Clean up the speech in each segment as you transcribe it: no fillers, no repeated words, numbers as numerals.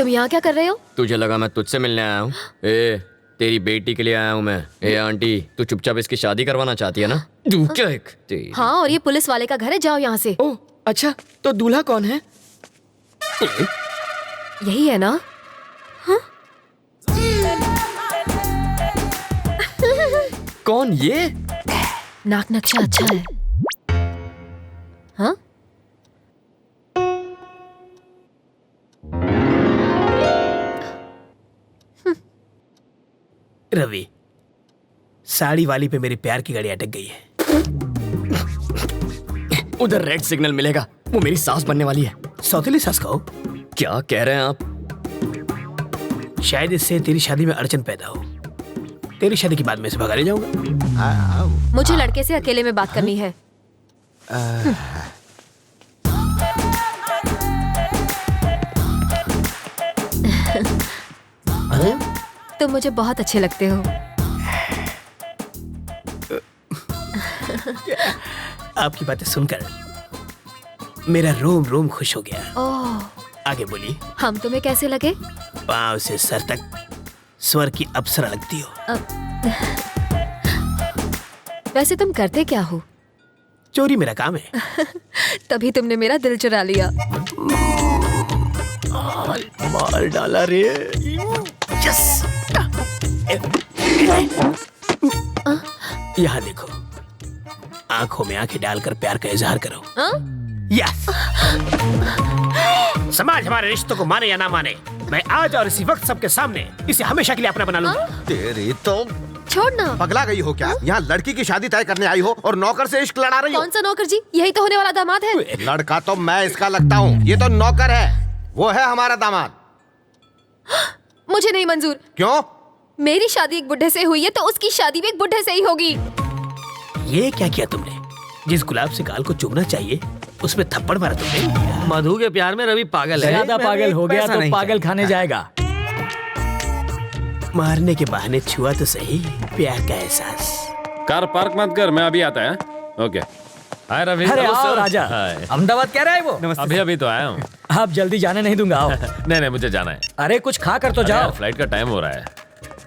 तुम यहाँ क्या कर रहे हो? तुझे लगा मैं तुझसे मिलने आया हूँ? ए, तेरी बेटी के लिए आया हूँ मैं। ए आंटी, तू चुपचाप इसकी शादी करवाना चाहती है ना? तू क्या एक हाँ, और ये पुलिस वाले का घर है, जाओ यहाँ से। ओह अच्छा, तो दूल्हा कौन है? यही है ना? हाँ? कौन ये? नाक नक्शा अच्छा है। हाँ? रवि, साड़ी वाली पे मेरे प्यार की गाड़ी अटक गई है। उधर रेड सिग्नल मिलेगा, वो मेरी सास बनने वाली है। सौतेली सास कहो? क्या कह रहे हैं आप? शायद इससे तेरी शादी में अड़चन पैदा हो। तेरी शादी के बाद मैं इसे भगा ले जाऊंगा। मुझे लड़के से अकेले में बात करनी है। तुम मुझे बहुत अच्छे लगते हो। आपकी बातें सुनकर मेरा रोम रोम खुश हो गया। ओह, आगे बोलिए। हम तुम्हें कैसे लगे? पांव से सर तक स्वर की अप्सरा लगती हो। वैसे तुम करते क्या हो? चोरी मेरा काम है। तभी तुमने मेरा दिल चुरा लिया। मार डाला रे। यस। यहाँ देखो, आंखों में आंखें डालकर प्यार का इजहार करो। यस। समाज हमारे रिश्तों को माने या ना माने, मैं आज और इसी वक्त सबके सामने इसे हमेशा के लिए अपना बना लूंगा। तेरी तो छोड़ना। पगला गई हो क्या? यहाँ लड़की की शादी तय करने आई हो और नौकर से इश्क लड़ा रही हो? कौन सा नौकर जी? यही तो होने वाला दामाद है। लड़का तो मैं इसका लगता हूँ, ये तो नौकर है। वो है हमारा दामाद। मुझे नहीं मंजूर। क्यों? मेरी शादी एक बुढ़े से हुई है तो उसकी शादी भी एक बुढ़े से ही होगी। ये क्या किया तुमने? जिस गुलाब से गाल को चूमना चाहिए उसमें थप्पड़ मारा तुमने। मधु के प्यार में रवि पागल है। ज्यादा पागल हो गया तो पागल खाने जाएगा। मारने के बहाने छुआ तो सही प्यार का एहसास। कार पार्क मत कर, मैं अभी आता है। ओके। हाय रवि। अरे आओ राजा। अहमदाबाद कह रहा है वो। अभी अभी तो आया हूँ। आप जल्दी जाने नहीं दूंगा, आओ। नहीं मुझे जाना है। अरे कुछ खा कर तो जाओ। फ्लाइट का टाइम हो रहा है।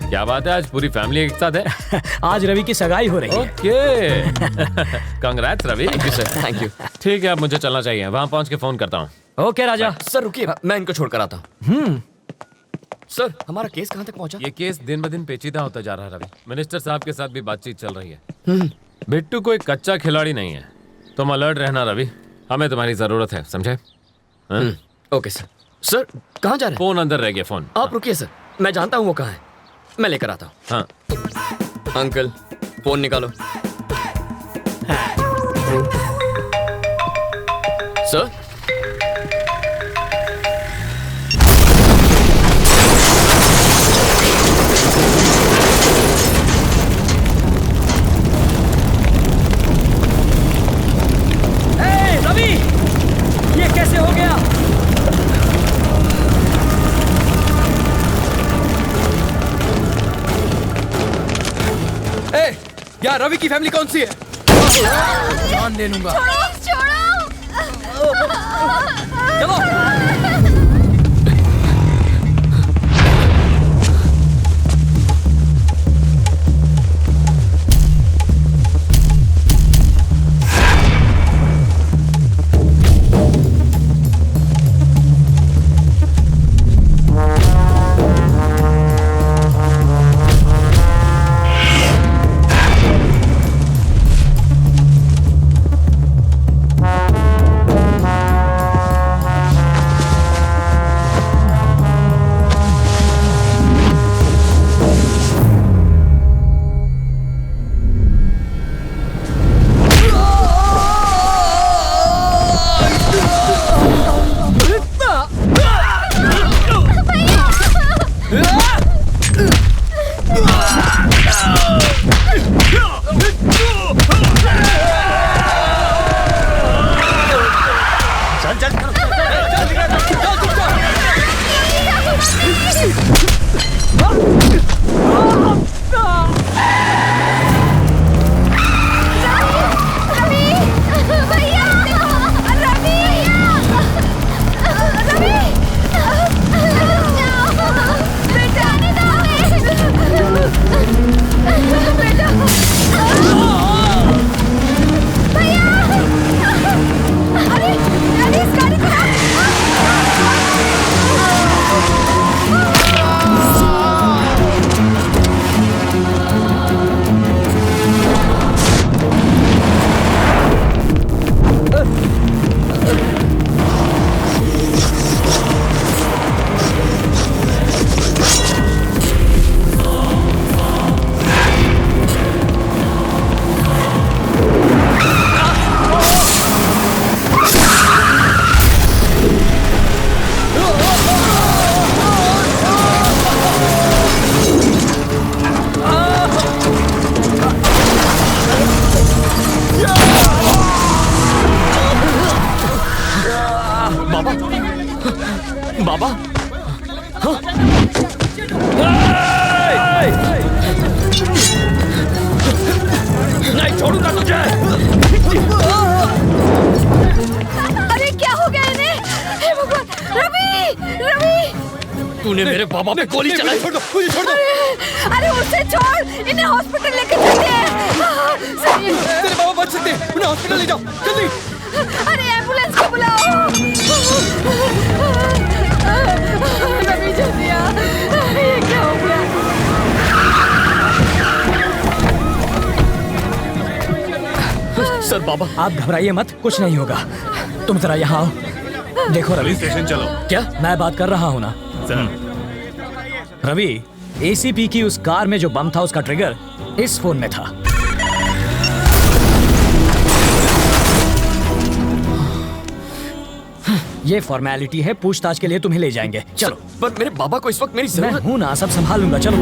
क्या बात है, आज पूरी फैमिली एक साथ है? आज रवि की सगाई हो रही है। Okay. Congrats Ravi. Thank you. ठीक है, अब मुझे चलना चाहिए। वहाँ पहुँच के फोन करता हूँ। ओके राजा। सर रुकिए, मैं इनको छोड़कर आता हूँ। सर, हमारा केस कहाँ तक पहुँचा? ये केस दिन ब दिन पेचीदा होता जा रहा है रवि। मिनिस्टर साहब के साथ भी बातचीत चल रही है। बिट्टू कोई कच्चा खिलाड़ी नहीं है। तुम अलर्ट रहना रवि, हमें तुम्हारी जरूरत है, समझे? Okay sir. सर कहाँ जा रहे हैं? फोन अंदर रह गया। फोन आप रुकिए सर, मैं जानता हूँ वो कहाँ है, मैं लेकर आता हूँ। हाँ अंकल फोन निकालो। सर रवि, ये कैसे हो गया? यार रवि की फैमिली कौन सी है? जान ले लूंगा। चलो। तूने मेरे बाबा पे गोली चलाई। छोड़ दो, मुझे छोड़ दो। अरे उसे छोड़, इन्हें हॉस्पिटल लेके चलते हैं। सही। तेरे बाबा बच सकते हैं, उन्हें हॉस्पिटल ले जाओ जल्दी। अरे एम्बुलेंस को बुलाओ। रवि जल्दी आ, ये क्या हो गया? सर बाबा, आप घबराइए मत, कुछ नहीं होगा। तुम जरा यहाँ आओ। देखो रवि, स्टेशन चलो। क्या मैं बात कर रहा हूँ ना? रवि, एसीपी की उस कार में जो बम था उसका ट्रिगर इस फोन में था। ये फॉर्मेलिटी है, पूछताछ के लिए तुम्हें ले जाएंगे। चलो। पर मेरे बाबा को इस वक्त मेरी मैं जरूरत। हूं ना, सब संभाल लूंगा। चलो।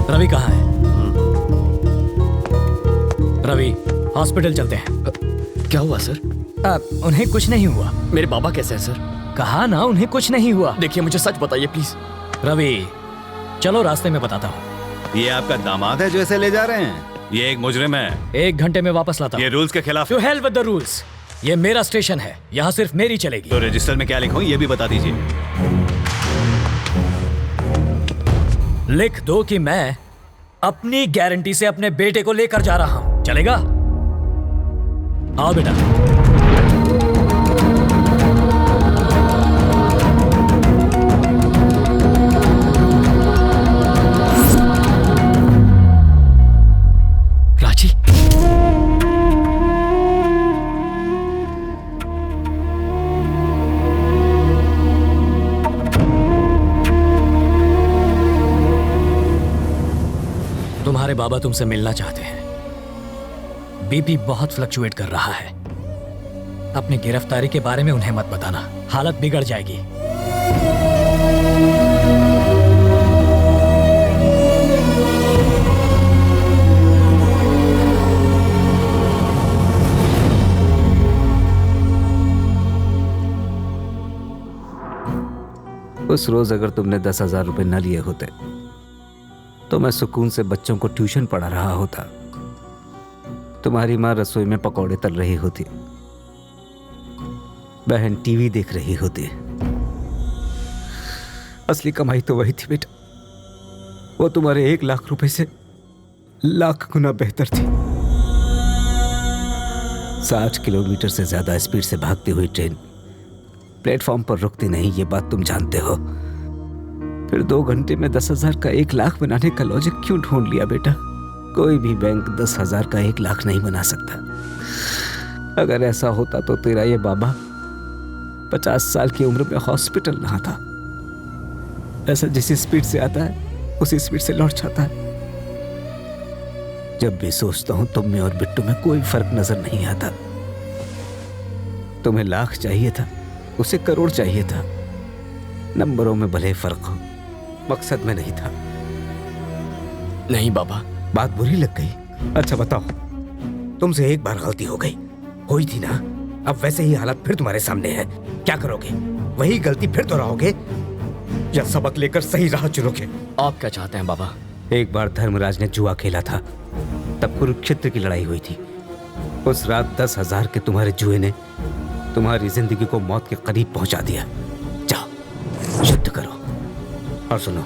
रवि कहाँ है? रवि, हॉस्पिटल चलते हैं। क्या हुआ सर? उन्हें कुछ नहीं हुआ। मेरे बाबा कैसे हैं सर? कहा ना उन्हें कुछ नहीं हुआ। देखिए मुझे सच बताइए प्लीज। रवि, चलो रास्ते में बताता हूँ। ये आपका दामाद है जो इसे ले जा रहे हैं? ये एक मुजरिम है। 1 घंटे में वापस लाता हूँ। ये रूल्स के खिलाफ to hell with the rules. ये मेरा स्टेशन है, यहाँ सिर्फ मेरी चलेगी। तो रजिस्टर में क्या लिखूं ये भी बता दीजिए। लिख दो कि मैं अपनी गारंटी से अपने बेटे को लेकर जा रहा हूँ। चलेगा? आओ बेटा। राजी, तुम्हारे बाबा तुमसे मिलना चाहते हैं। बीपी बहुत फ्लक्चुएट कर रहा है। अपनी गिरफ्तारी के बारे में उन्हें मत बताना, हालत बिगड़ जाएगी। उस रोज अगर तुमने 10,000 रुपए न लिए होते तो मैं सुकून से बच्चों को ट्यूशन पढ़ा रहा होता। तुम्हारी माँ रसोई में पकौड़े तल रही होती, बहन टीवी देख रही होती। असली कमाई तो वही थी बेटा, वो तुम्हारे 1 लाख रुपए से लाख गुना बेहतर थी। 60 किलोमीटर से ज्यादा स्पीड से भागती हुई ट्रेन प्लेटफॉर्म पर रुकती नहीं, ये बात तुम जानते हो। फिर 2 घंटे में 10,000 का 1 लाख बनाने का लॉजिक क्यों ढूंढ लिया बेटा? कोई भी बैंक 10,000 का 1 लाख नहीं बना सकता। अगर ऐसा होता तो तेरा ये बाबा 50 साल की उम्र में हॉस्पिटल रहा था। ऐसा जिस स्पीड से आता है उसी स्पीड से लौट जाता है। जब भी सोचता हूं तुम में और बिट्टू में कोई फर्क नजर नहीं आता। तुम्हें लाख चाहिए था, उसे करोड़ चाहिए था। नंबरों में भले फर्क हो, मकसद में नहीं था। नहीं बाबा, बात बुरी लग गई? अच्छा बताओ, तुमसे एक बार गलती हो गई, हुई थी ना? अब वैसे ही हालत फिर तुम्हारे सामने है। क्या करोगे? वही गलती फिर दोहराओगे या सबक लेकर सही राह चुनोगे? आप क्या चाहते हैं बाबा? एक बार धर्मराज ने जुआ खेला था, तब कुरुक्षेत्र की लड़ाई हुई थी। उस रात 10,000 के तुम्हारे जुए ने तुम्हारी जिंदगी को मौत के करीब पहुंचा दिया। जाओ युद्ध करो। और सुनो,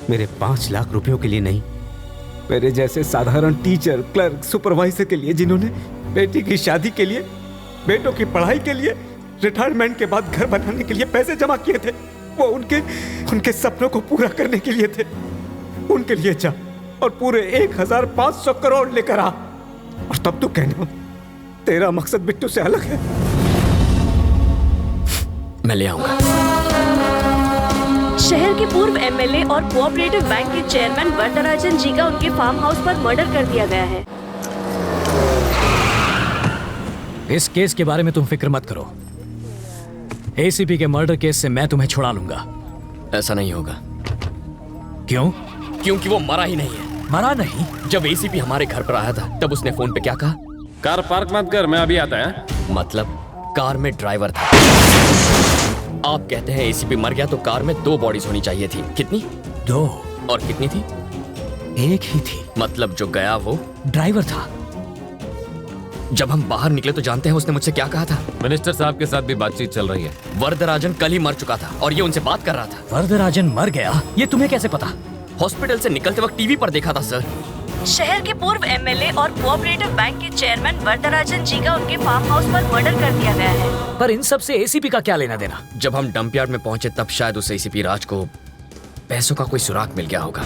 मेरे 5 लाख रुपयों के लिए नहीं, मेरे जैसे साधारण टीचर, क्लर्क, सुपरवाइजर के लिए जिन्होंने बेटी की शादी के लिए, बेटों की पढ़ाई के लिए, रिटायरमेंट के बाद घर बनाने के लिए पैसे जमा किए थे, वो उनके सपनों को पूरा करने के लिए थे। उनके लिए जा और पूरे 1,500 करोड़ लेकर आ। और तब तो कहना तेरा मकसद बिट्टू से अलग है। मैं ले आऊंगा। शहर के पूर्व एमएलए और कोऑपरेटिव बैंक के चेयरमैन वरदराजन जी का उनके फार्म हाउस पर मर्डर कर दिया गया है। इस केस के बारे में तुम फिक्र मत करो। एसीपी के मर्डर केस से मैं तुम्हें छुड़ा लूंगा। ऐसा नहीं होगा। क्यों? क्योंकि वो मरा ही नहीं है। मरा नहीं? जब एसीपी हमारे घर पर आया था तब उसने फोन पे क्या कहा? कार पार्क मत कर, मैं अभी आता है। मतलब कार में ड्राइवर था। आप कहते हैं एसीपी मर गया तो कार में 2 बॉडीज होनी चाहिए थी। कितनी? 2। और कितनी थी? 1 ही थी। मतलब जो गया वो ड्राइवर था। जब हम बाहर निकले तो जानते हैं उसने मुझसे क्या कहा था? मिनिस्टर साहब के साथ भी बातचीत चल रही है। वरदराजन कल ही मर चुका था और ये उनसे बात कर रहा था। वरदराजन मर गया, ये तुम्हें कैसे पता? हॉस्पिटल से निकलते वक्त टीवी पर देखा था सर। शहर के पूर्व एमएलए और कोऑपरेटिव बैंक के चेयरमैन वरदराजन जी का उनके फार्म हाउस पर मर्डर कर दिया गया है। पर इन सब से एसीपी का क्या लेना देना? जब हम डंप यार्ड में पहुंचे तब शायद उस एसीपी राज को पैसों का कोई सुराग मिल गया होगा।